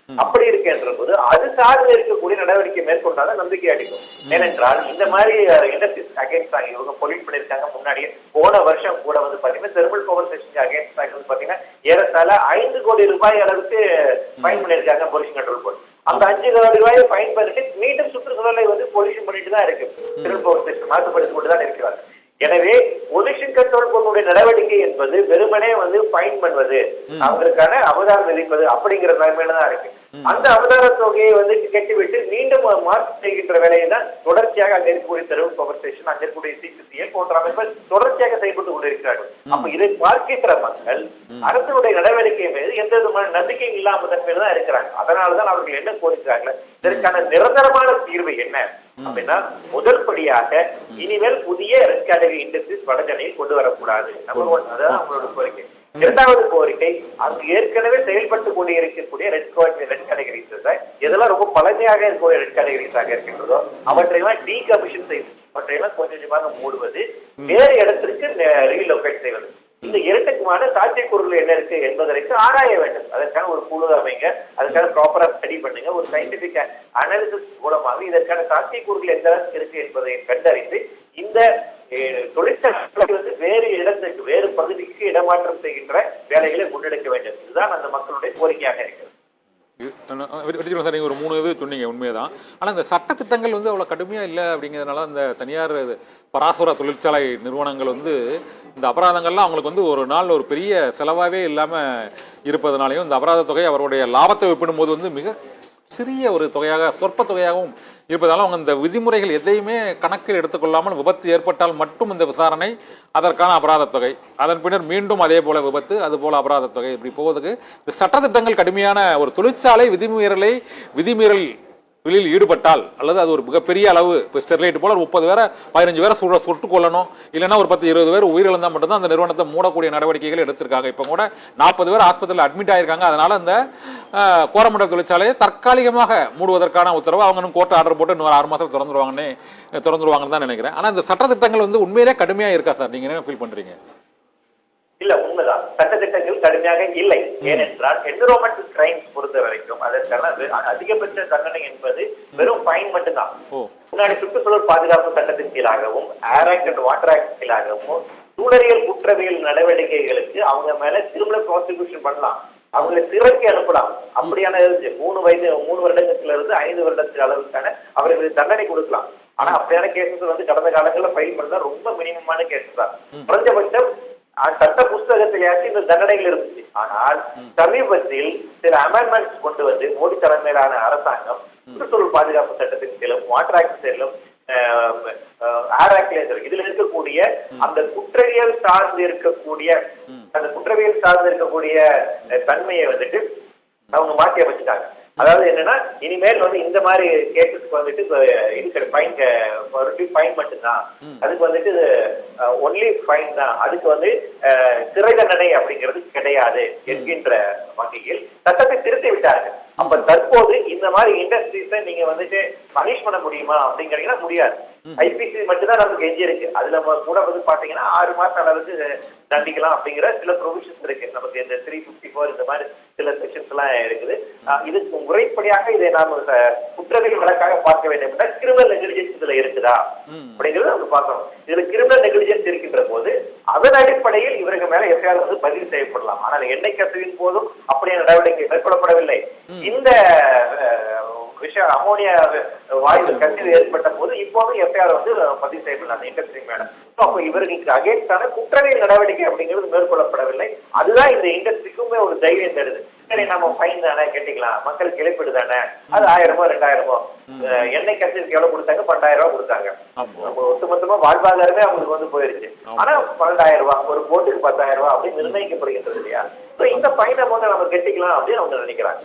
அப்படி இருக்கின்ற போது அது சார்ந்து இருக்கக்கூடிய நடவடிக்கை மேற்கொண்டாதான் நம்பிக்கை அளிக்கும். ஏனென்றால் இந்த மாதிரி இண்டஸ்ட்ரீஸ் அகேன்ஸ்ட் இவங்க பொல்யூட் பண்ணிருக்காங்க. முன்னாடியே போன வருஷம் கூட வந்து பாத்தீங்கன்னா தெர்மல் பவர் ஸ்டேஷன் அகேன்ஸ்ட் வந்து பாத்தீங்கன்னா ஏறத்தாழ 5 கோடி ரூபாய் அளவுக்கு ஃபைன் பண்ணிருக்காங்க பொல்யூஷன் கண்ட்ரோல் போர்டு. அந்த 5 கோடி ரூபாயை ஃபைன் பண்ணிட்டு மீண்டும் சுற்றுச்சூழலை வந்து பொல்யூஷன் பண்ணிட்டு தான் இருக்கு. தெர்மல் பவர் ஸ்டேஷன் மாசுபடுத்தி கொண்டு தான் இருக்கிறாங்க. எனவே பொல்யூஷன் கண்ட்ரோல் போர்டுடைய நடவடிக்கை என்பது வெறுமனே வந்து ஃபைன் பண்ணுவது, அவங்களுக்கான அவதாரம் விதிப்பது அப்படிங்கிற நிலைமையில தான் இருக்கு. அந்த அவதார தொகையை வந்து கட்டிவிட்டு மீண்டும் மாற்று செய்கின்ற வேலையை தான் தொடர்ச்சியாக அங்க இருக்கக்கூடிய தெர்மல் பவர் ஸ்டேஷன், அங்க இருக்கக்கூடிய சிபிசிஎல் போன்ற அமைப்புகள் தொடர்ச்சியாக செயல்பட்டு கொண்டிருக்கிறார்கள். அப்ப இதை பார்க்கின்ற மக்கள் அரசுடைய நடவடிக்கை மீது எந்த விதமான நம்பிக்கை இல்லாம தன்மையில தான் இருக்கிறாங்க. அதனாலதான் அவர்கள் என்ன கோரிக்கிறாங்க, இதற்கான நிரந்தரமான தீர்வு என்ன அப்படின்னா, முதல் படியாக இனிமேல் புதிய ரெட் கேட்டகரி இண்டஸ்ட்ரீஸ் வடசென்னையில் கொண்டு வரக்கூடாது. நம்பர் 1, அதான் அவங்களோட கோரிக்கை. இரண்டாவது கோரிக்கை, அங்கு ஏற்கனவே செயல்பட்டு கொண்டு இருக்கக்கூடிய ரெட் கேட்டகரிஸ் இதெல்லாம் ரொம்ப பழமையாக இருக்கக்கூடிய ரெட் கேட்டகரிஸாக இருக்கின்றதோ அவற்றையெல்லாம் டீகமிஷன் செய்வது, அவற்றையெல்லாம் கொஞ்சம் கொஞ்சமாக மூடுவது, வேறு இடத்திற்கு ரீலோகேட் செய்வது. இந்த இரண்டுக்குமான சாத்தியக்கூறுகள் என்ன இருக்கு என்பதற்கு ஆராய வேண்டும். அதற்கான ஒரு குழு அமைங்க, அதற்கான ப்ராப்பரா ஸ்டடி பண்ணுங்க, ஒரு சயின்டிபிக் அனாலிசிஸ் மூலமாக இதற்கான சாத்தியக்கூறுகள் எந்த அளவுக்கு இருக்கு என்பதை கண்டறிந்து இந்த தொழிற்சாலை வந்து வேறு இடத்துக்கு, வேறு பகுதிக்கு இடமாற்றம் செய்கின்ற வேலைகளை முன்னெடுக்க வேண்டும். இதுதான் அந்த மக்களுடைய கோரிக்கையாக இருக்கிறது. ஒரு 3 இது சொன்னீங்க, உண்மைதான். ஆனால் இந்த சட்டத்திட்டங்கள் வந்து அவ்வளோ கடுமையாக இல்லை அப்படிங்கிறதுனால இந்த தனியார் பராசுர தொழிற்சாலை நிறுவனங்கள் வந்து இந்த அபராதங்கள்லாம் அவங்களுக்கு வந்து ஒரு நாள் ஒரு பெரிய செலவாகவே இல்லாமல் இருப்பதனாலையும் இந்த அபராத தொகை அவருடைய லாபத்தை ஒப்பிடும்போது வந்து மிக சிறிய ஒரு தொகையாக, சொற்ப தொகையாகவும் இருப்பதாலும் அவங்க இந்த விதிமுறைகள் எதையுமே கணக்கில் எடுத்துக்கொள்ளாமல் விபத்து ஏற்பட்டால் மட்டும் இந்த விசாரணை, அதற்கான அபராத தொகை, அதன் பின்னர் மீண்டும் அதே போல விபத்து, அது போல அபராத தொகை, இப்படி போவதுக்கு இந்த சட்டத்திட்டங்கள் கடுமையான ஒரு தொழிற்சாலை விதிமீறல் ஈடுபட்டால் அல்லது அது ஒரு மிகப்பெரிய அளவு, இப்போ ஸ்டெர்லைட் போல 30 பேரை 15 பேரை சுட்டு கொள்ளணும், இல்லைன்னா ஒரு 10-20 பேர் உயிரிழந்தால் மட்டும்தான் அந்த நிறுவனத்தை மூடக்கூடிய நடவடிக்கைகள் எடுத்திருக்காங்க. இப்போ கூட 40 பேர் ஆஸ்பத்திரியில் அட்மிட் ஆயிருக்காங்க. அதனால இந்த கோரமண்டல் தொழிற்சாலையை தற்காலிகமாக மூடுவதற்கான உத்தரவு அவங்க கோர்ட் ஆர்டர் போட்டு இன்னொரு 6 மாதம் திறந்துருவாங்கன்னு தான் நினைக்கிறேன். ஆனால் இந்த சட்டத்திட்டங்கள் வந்து உண்மையிலே கடுமையாக இருக்கா சார்? நீங்க என்ன ஃபீல் பண்றீங்க? இல்ல, உண்மைதான், சட்டத்திட்டங்கள் கடுமையாக இல்லை. ஏனென்றால் என்விரான்மெண்டல் கிரைம்ஸ் பொறுத்த வரைக்கும் அதற்கான அதிகபட்ச தண்டனை என்பது வெறும் ஃபைன் மட்டும்தான். முன்னாடி சுற்றுச்சூழல் பாதுகாப்பு சட்டத்தின் கீழாகவும், air act and water act கீழாகவும் சூழலியல் குற்றவியல் நடவடிக்கைகளுக்கு அவங்க மேல திரும்ப ப்ராசிக்யூஷன் பண்ணலாம், அவங்களை சிறைக்கு அனுப்பலாம். அப்படியான 3 வருடத்துல இருந்து 5 வருடத்து அளவுக்கான அவர்களுக்கு தண்டனை கொடுக்கலாம். ஆனா அப்படியான கேசஸ் வந்து கடந்த காலங்களில் ஃபைல் பண்ணா ரொம்ப மினிமமான கேசஸ் தான். குறைஞ்சபட்சம் சட்ட புஸ்தகத்திலேயாச்சும் இந்த தண்டனைகள் இருந்துச்சு. ஆனால் சமீபத்தில் சில அமெண்ட்மெண்ட்ஸ் கொண்டு வந்து மோடி தலைமையிலான அரசாங்கம் சுற்றுச்சூழல் பாதுகாப்பு சட்டத்தின் கீழும், வாட்டர் ஆக்ட் கீழும், ஏர் ஆக்ட் இதுல இருக்கக்கூடிய அந்த குற்றவியல் சார்ந்து இருக்கக்கூடிய தன்மையை வந்துட்டு அவங்க மாற்றி அமைச்சிட்டாங்க. அதாவது என்னன்னா, இனிமேல் வந்து இந்த மாதிரி கேசஸ்க்கு வந்துட்டு ஃபைன் மட்டும்தான், அதுக்கு வந்துட்டு ஒன்லி ஃபைன் தான், அதுக்கு வந்து சிறை தண்டனை அப்படிங்கிறது கிடையாது என்கின்ற வகையில் சட்டத்தை திருத்தி விட்டார்கள். அப்ப தற்போது இந்த மாதிரி இண்டஸ்ட்ரீஸை நீங்க வந்துட்டு பனிஷ் பண்ண முடியுமா அப்படிங்கிறீங்கன்னா முடியாது. ஐபிசி மட்டும்தான் நமக்கு எஞ்சி இருக்கு. அதுல கூட வந்து பாத்தீங்கன்னா 6 மாசம் அளவுக்கு தண்டிக்கலாம் அப்படிங்கிற சில ப்ரொவிஷன்ஸ் இருக்கு. நமக்கு இந்த 354 இந்த மாதிரி சில செக்ஷன்ஸ் எல்லாம் இருக்குது. இதுக்கு முறைப்படியாக இதை நாம குற்றவியல் வழக்காக பார்க்க வேண்டும். கிரிமினல் நெக்லிஜென்ஸ் இதுல இருக்குதா அப்படிங்கிறது நம்ம பார்க்கணும். இதுல கிரிமினல் நெக்லிஜென்ஸ் இருக்கின்ற போது அதன் அடிப்படையில் இவருக்கு மேல எஃப்ஐஆர் வந்து பதிவு செய்யப்படலாம். ஆனால் எண்ணெய் கசிவின் போதும் அப்படியே நடவடிக்கை மேற்கொள்ளப்படவில்லை. இந்த விஷயம் அமோனியா வாயு கசிவு ஏற்பட்ட போது இப்போதும் எஃப்ஐஆர் வந்து பதிவு செய்யப்படலாம் அந்த இண்டஸ்ட்ரி மேல. அப்போ இவர்களுக்கு அகேன்ஸ்டான குற்றவியல் நடவடிக்கை அப்படிங்கிறது மேற்கொள்ளப்படவில்லை. அதுதான் இந்த இண்டஸ்ட்ரிக்குமே ஒரு தைரியம் தருது. சரி, நம்ம ஃபைன் தானே கட்டிக்கலாம், மக்களுக்கு இழப்பீடு தானே, அது 1000 2000 எண்ணெய் கசிவுக்கு எவ்வளவு கொடுத்தாங்க? 12000 கொடுத்தாங்க. ஒட்டுமொத்தமா வாழ்வாதாரமே அவங்களுக்கு வந்து போயிருச்சு. ஆனா 12000 ஒரு போட்டுக்கு 10000 அப்படின்னு நிர்ணயிக்கப்படுகின்றது இல்லையா? இந்த ஃபைனை வந்து நம்ம கட்டிக்கலாம் அப்படின்னு அவங்க நினைக்கிறாங்க.